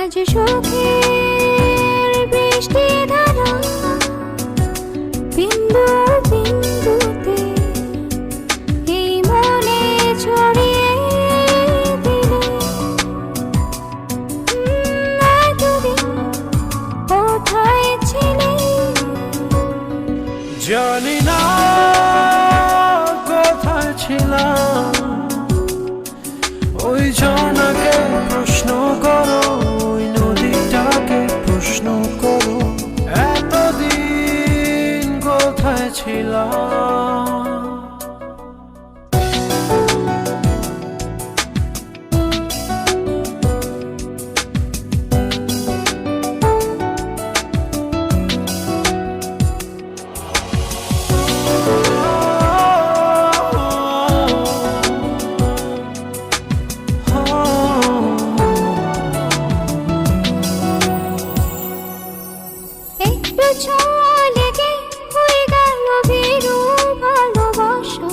আজ সুখের বৃষ্টি ধারা বিন্দু বিন্দুতে এই মনে ছড়িয়ে দিলে এতদিন কোথায় ছিলে জানি না কোথায় ছিলাম ওই ঝর্ণাকে প্রশ্ন করো ওই নদীটাকে প্রশ্ন করো এতদিন কোথায় ছিলাম ছোঁয়া লেগে হয়ে গেল ভীরু ভালোবাসা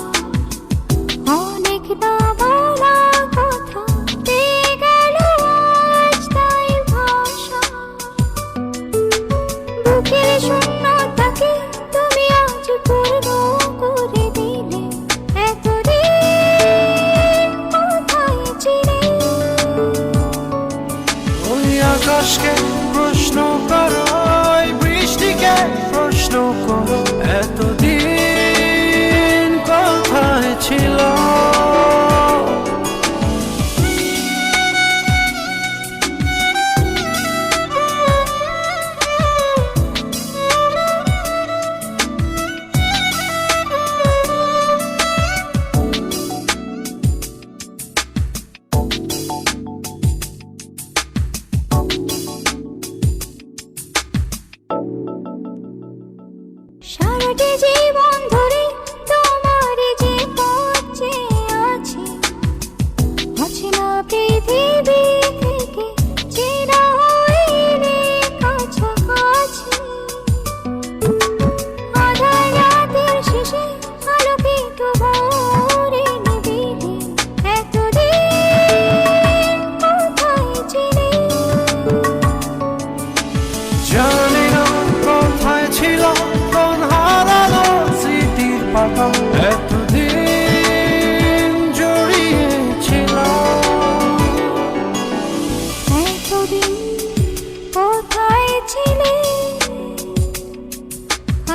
অনেক না বলা কথা পেয়ে গেল আজ তাই ভাষা বুকের শূন্যতাকে তুমি আজ পূর্ণ করে দিলে এতদিন কোথায় ছিলে ওই আকাশকে প্রশ্ন করো বৃষ্টিকে প্রশ্ন করো এতদিন কোথায় ছিল সারাটি জীবন ধরে তোমার যে পথ চেয়ে আছে অচেনা পৃথিবী থেকে চেনা হইলে কাছাকাছি আধার রাতের শেষে আলোকিত ভোরে নিবিড়ে এতদিন কোথায় ছিলে জানি না কোথায় ছিল এতদিন জড়িয়েছিল এতদিন কোথায় ছিলে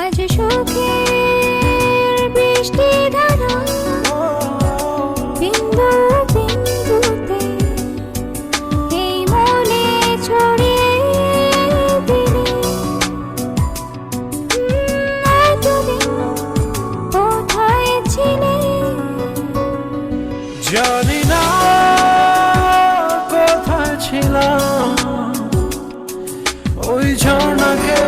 আজ সুখের বৃষ্টি ধারা বিন্দু বিন্দুতে এই মনে ছড়িয়ে দিলে এতদিন কোথায় ছিলে জানি না কোথায় ছিলাম ওই ঝর্ণাকে